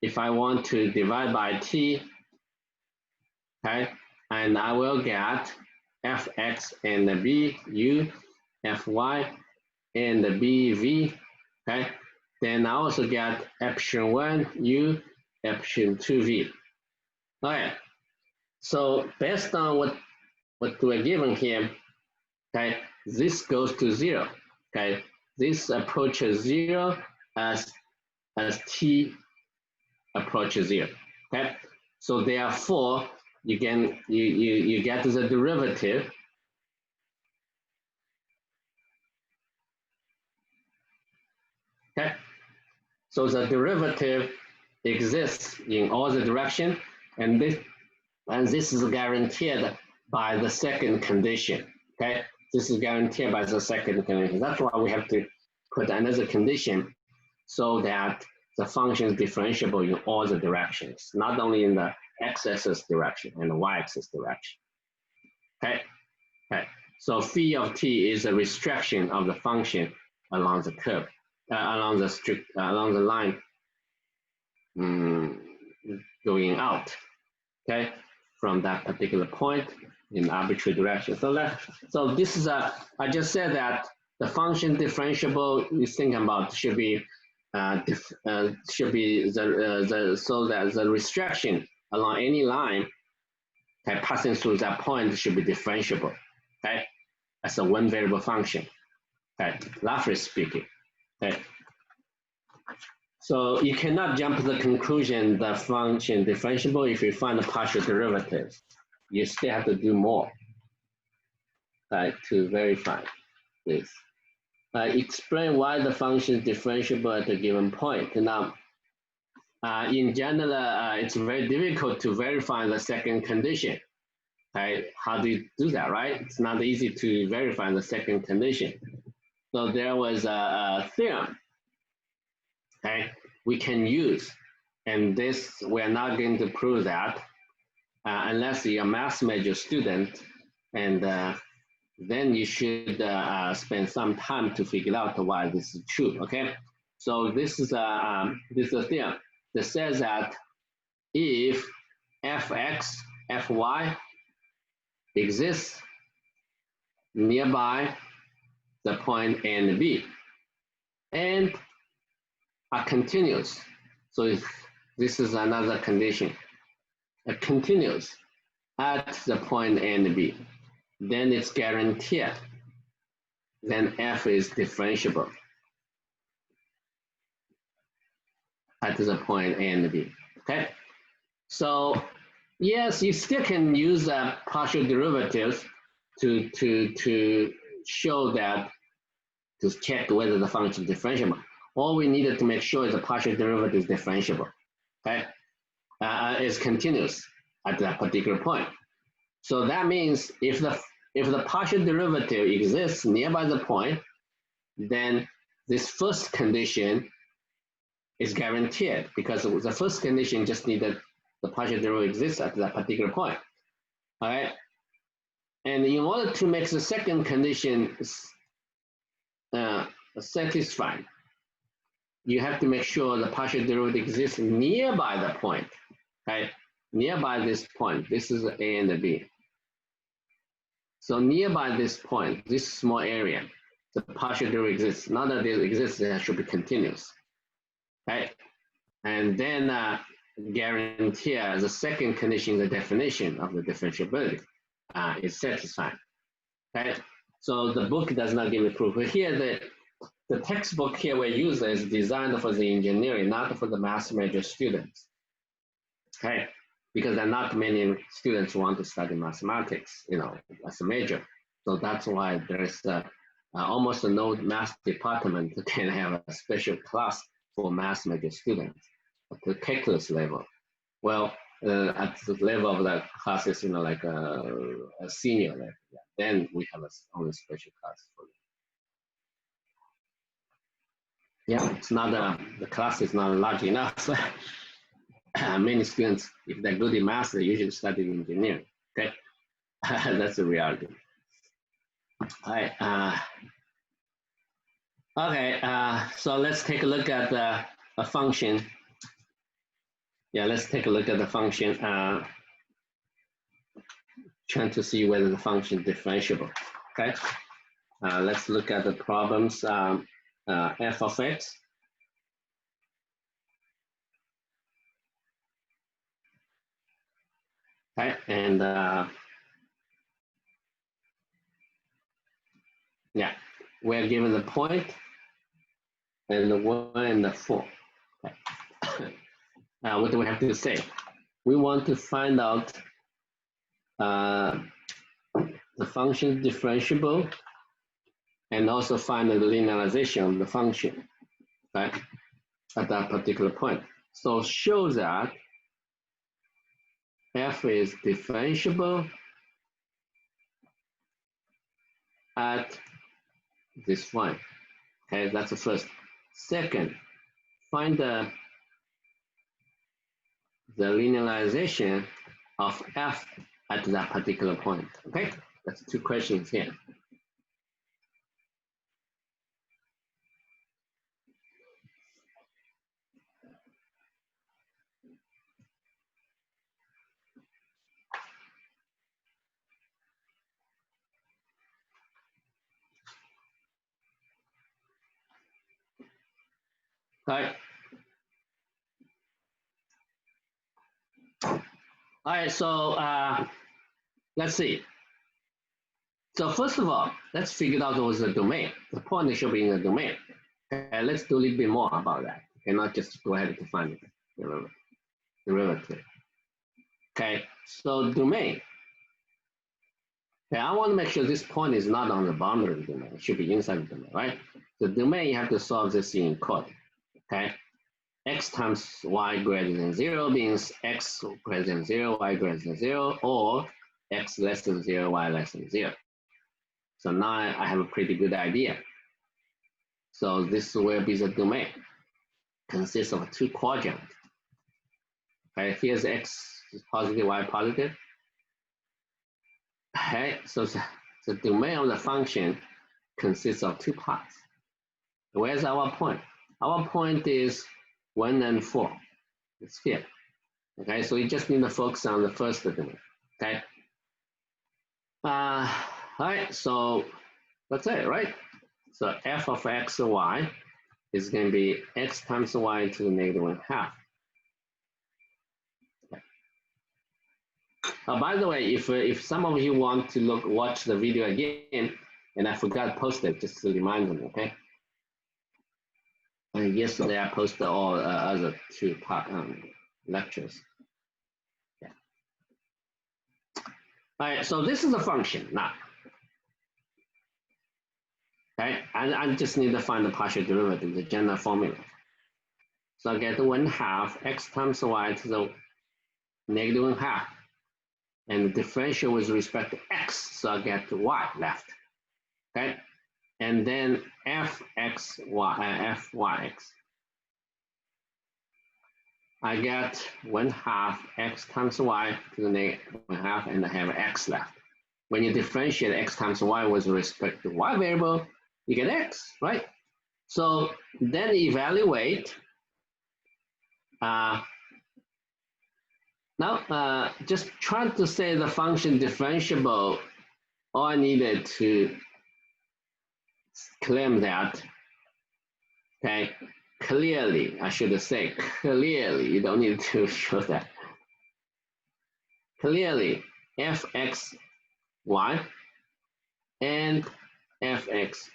If I want to divide by t, okay, and I will get fx and the b u, fy and the b v, okay. Then I also get epsilon 1 u, epsilon 2 v. Okay, so based on what we're given here, okay, this goes to 0, okay. This approaches 0 as t approaches 0, okay. So therefore, you get the derivative, okay. So the derivative exists in all the direction, and this is guaranteed by the second condition, okay. This is guaranteed by the second condition. That's why we have to put another condition so that the function is differentiable in all the directions, not only in the x-axis direction and the y-axis direction. Okay. Okay. So phi of t is a restriction of the function along the curve, along the line going out. Okay, from that particular point in arbitrary direction. So this is I just said that the function differentiable you think about should be so that the restriction along any line, okay, passing through that point should be differentiable, okay, as a one variable function, okay, roughly speaking, okay. So you cannot jump to the conclusion that function differentiable if you find the partial derivatives. You still have to do more, right, to verify this. Explain why the function is differentiable at a given point. Now, in general, it's very difficult to verify the second condition. Okay, how do you do that, right? It's not easy to verify the second condition. So there was a theorem, okay, we can use, and this we're not going to prove that unless you're a math major student, and then you should spend some time to figure out why this is true. Okay, so this is a theorem that says that if fx, fy exists nearby the point A and B and are continuous. So if this is another condition. It continues at the point A and B, then it's guaranteed. Then f is differentiable at the point A and B. Okay, so yes, you still can use partial derivatives to show that, to check whether the function is differentiable. All we needed to make sure is the partial derivative is differentiable. Okay, is continuous at that particular point. So that means if the partial derivative exists nearby the point, then this first condition is guaranteed because the first condition just needed the partial derivative exists at that particular point. All right. And in order to make the second condition satisfied, you have to make sure the partial derivative exists nearby the point. Okay, nearby this point. This is A and B. So nearby this point, this small area, the partial derivative exists. Now that it exists, it should be continuous. Right? And then guarantee the second condition, the definition of the differentiability is satisfied. Right? So the book does not give a proof. But here, the textbook here we use is designed for the engineering, not for the math major students. Okay? Because there are not many students who want to study mathematics, as a major. So that's why there's almost no math department that can have a special class for math major students at the calculus level. Well, at the level of the classes, like a senior level, then we have only special class for them. Yeah, it's not the class is not large enough. Many students, if they're good in math, they usually study engineering. Okay, that's the reality. All right. Okay. So let's take a look at a function. Yeah, let's take a look at the function. Trying to see whether the function is differentiable. Okay. Let's look at the problems. F of x. Okay, and yeah, we're given the point and the 1 and the 4. Okay. What do we have to say? We want to find out the function differentiable and also find the linearization of the function, right, at that particular point. So show that f is differentiable at this point. Okay, that's the first. Second, find the linearization of f at that particular point. Okay, that's 2 questions here. All right. All right, so let's see. So first of all, let's figure out what's the domain. The point should be in the domain. Okay, let's do a little bit more about that. Okay, not just go ahead to find the derivative. Okay, so domain. Okay, I want to make sure this point is not on the boundary of the domain. It should be inside the domain, right? The domain, you have to solve this in code. Okay, x times y greater than 0 means x greater than 0, y greater than 0, or x less than 0, y less than 0. So now I have a pretty good idea. So this will be the domain. Consists of two quadrants. Okay, here's x is positive, y positive. Okay, so the domain of the function consists of two parts. Where's our point? Our point is 1 and 4. It's here. Okay, so you just need to focus on the first domain. Okay. All right, so that's it, right? So f of x or y is going to be x times y to the negative 1/2. Okay. By the way, if some of you want to watch the video again, and I forgot to post it, just to remind them, okay? And yesterday I posted all other two lectures. Yeah. All right, so this is a function now. Okay, and I just need to find the partial derivative, the general formula. So I get 1/2 x times y to the negative 1/2, and the differential with respect to x, so I get y left. Okay, and then fyx. I get 1/2 x times y to the negative 1/2, and I have x left. When you differentiate x times y with respect to y variable, you get x, right? So then evaluate. Now, just try to say the function differentiable. All I needed to claim that, okay, clearly, I should say clearly, you don't need to show that. Clearly, fxy and fxy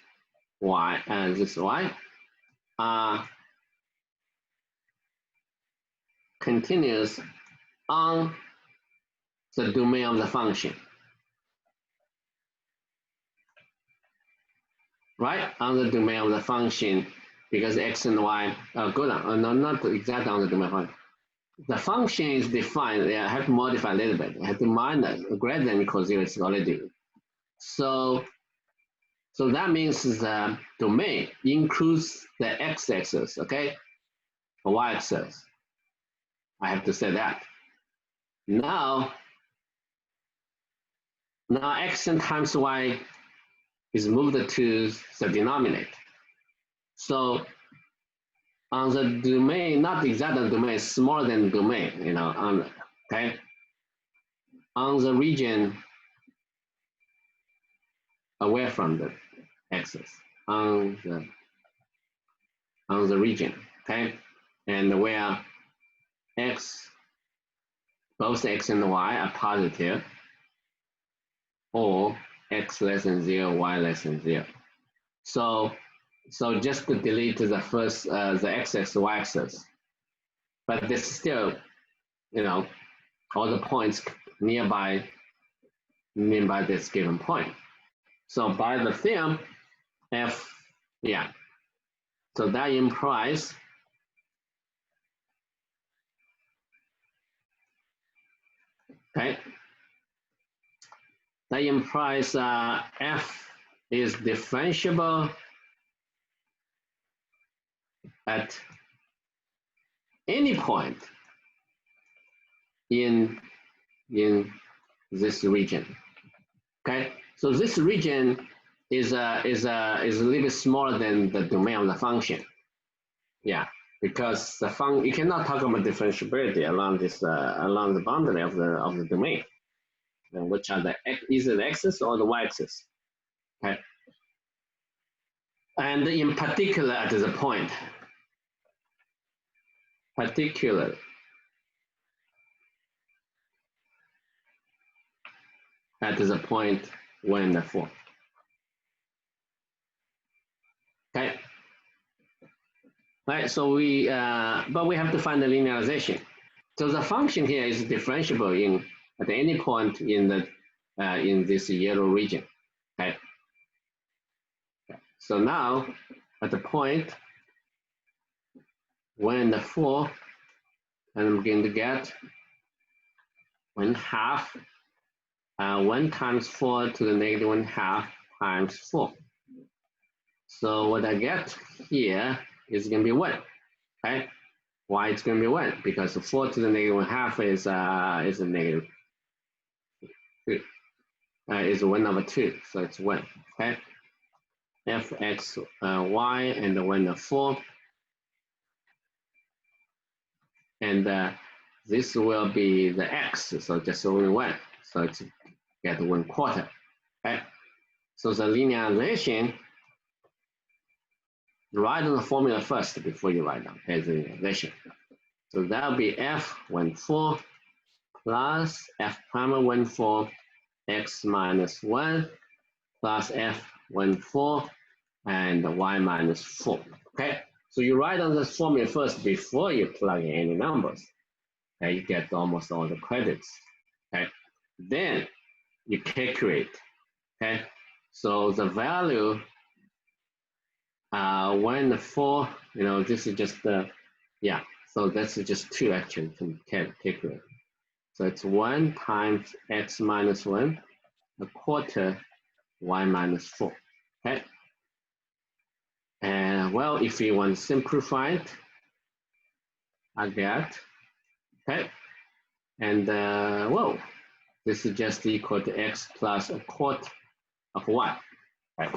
and this y are continuous on the domain of the function, right? On the domain of the function, because x and y are good on, no, not exactly on the domain function. The function is defined, I have to modify a little bit. I have to minus greater than equals 0 is already. So that means the domain includes the x-axis, okay? Or y-axis. I have to say that. Now x times y is moved to the denominator. So on the domain, not exactly domain, smaller than domain, okay? On the region away from the axis, on the region, okay? And where both x and y are positive, or x less than 0, y less than 0. So just to delete the first, the x-axis, y-axis, but there's still, all the points nearby this given point. So by the theorem, so that implies okay. That implies f is differentiable at any point in this region. Okay, so this region is a little bit smaller than the domain of the function. Yeah, because you cannot talk about differentiability along this along the boundary of the domain, which are either the x-axis or the y-axis. Okay, and in particular at the point, particularly at the point 1 and 4. Okay. Right, so but we have to find the linearization. So the function here is differentiable at any point in this yellow region. Okay. So now at the point 1 and 4, I'm going to get 1/2 1 times 4 to the negative 1/2 times 4. So what I get here is going to be 1. Okay. Why it's going to be 1? Because 4 to the negative 1/2 is a negative 2. Is 1/2, so it's 1. Okay. Fx y and the 1 of 4, and this will be the x, so just only 1, so it's get 1/4. Okay. So the linearization, write on the formula first before you write down. Okay, the linearization. So that'll be f(14) plus f prime 14 x minus 1 plus f(14) and y minus 4. Okay, so you write on this formula first before you plug in any numbers. Okay, you get almost all the credits. Okay, then you calculate. Okay, so the value 1 and 4, this is just so that's just 2 actually to calculate. So it's 1 times x minus 1, 1/4 y minus 4. Okay. And well, if you want to simplify it, I get, okay. And well, this is just equal to x plus 1/4 of y. Right.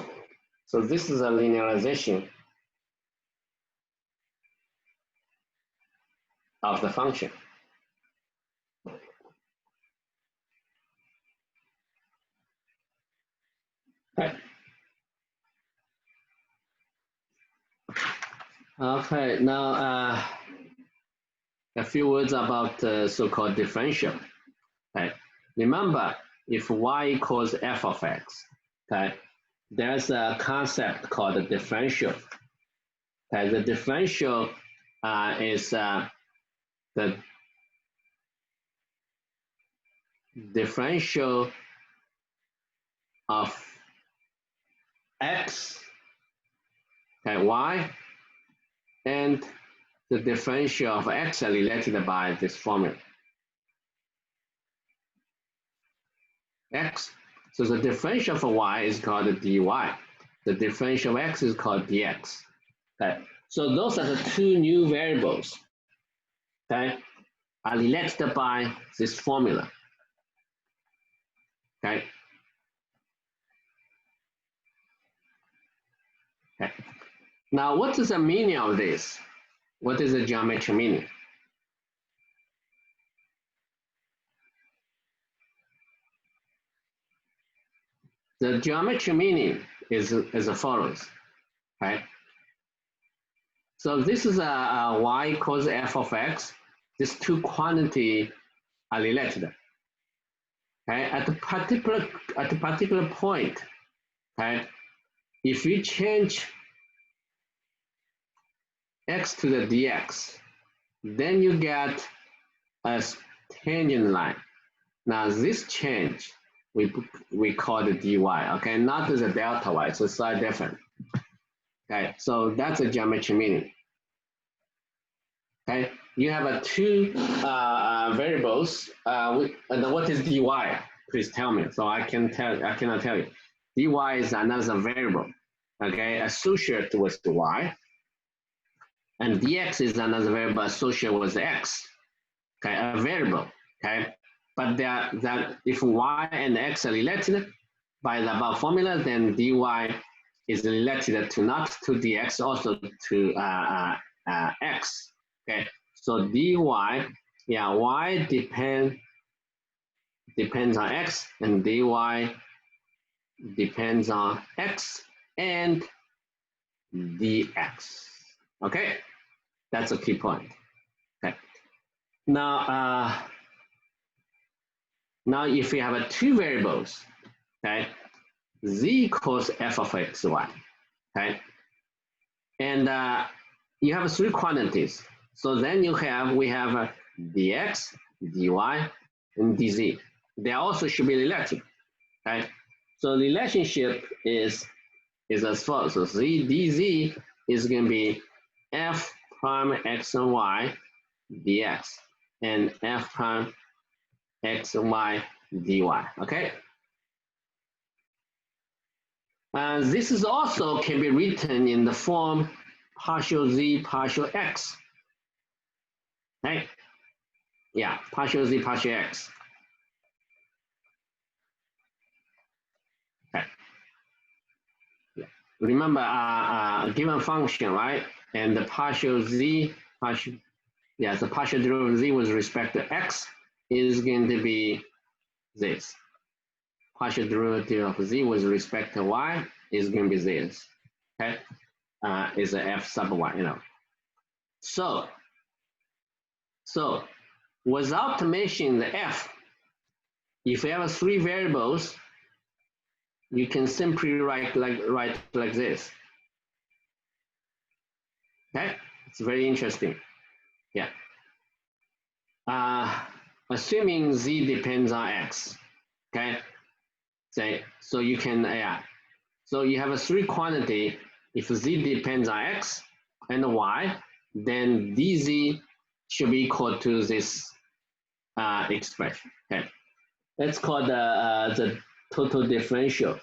So this is a linearization of the function. Right. Okay, now a few words about so-called differential. Okay. Remember, if y equals f of x, okay, there's a concept called the differential. Okay, the differential is the differential of x, okay, y, and the differential of x are related by this formula. X. So the differential for y is called dy. The differential of x is called dx. Okay. So those are the two new variables. Okay, are related by this formula. Okay. Okay. Now, what is the meaning of this? What is the geometry meaning? The geometry meaning is as follows. Okay. So this is a y equals f of x. These two quantities are related. Okay. At a particular point, okay, if you change x to the dx, then you get a tangent line. Now this change we call it dy. Okay, not the delta y, so it's slightly different. Okay, so that's a geometry meaning. Okay, you have two variables. And what is dy? Please tell me. So I cannot tell you. Dy is another variable. Okay, associated with the y, and dx is another variable associated with x. Okay, a variable. Okay, but that if y and x are related by the above formula, then dy is related to not to dx, also to x. Okay, so dy, yeah, y depends on x, and dy depends on x and dx. Okay, that's a key point. Okay, now Now, if you have two variables, okay, z equals f of x, y, okay, and you have three quantities. So then we have dx, dy, and dz. They also should be relative, okay? So the relationship is as follows. So z dz is going to be f prime x and y dx and f prime x and y dy, okay? This is also can be written in the form partial z, partial x, okay? Yeah, partial z, partial x. Okay. Remember a given function, right? And the partial z, the partial derivative of z with respect to x is going to be this. Partial derivative of z with respect to y is going to be this. Okay, is a f sub y, you know. So without mentioning the f, if you have three variables, you can simply write like this. Okay, it's very interesting. Yeah. Assuming z depends on x. Okay. So you can So you have a three quantity. If z depends on x and y, then dz should be equal to this expression. Okay. That's called the total differential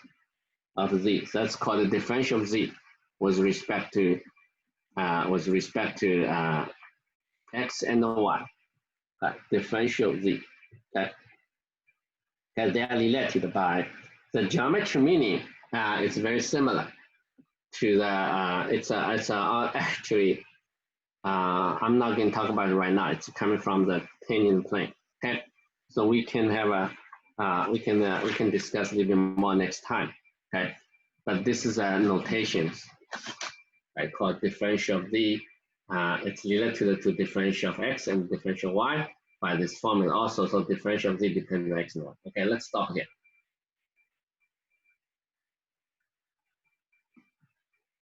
of z. So that's called the differential of z with respect to x and y. Differential z. Okay. And they are related by the geometry meaning. It's very similar to the. It's actually. I'm not going to talk about it right now. It's coming from the tangent plane. Okay, so we can have we can discuss a little bit more next time. Okay, but this is a notations, right? Called differential of z. It's related to differential of x and differential y by this formula also. So differential of z depends on x and y. Okay, let's stop here.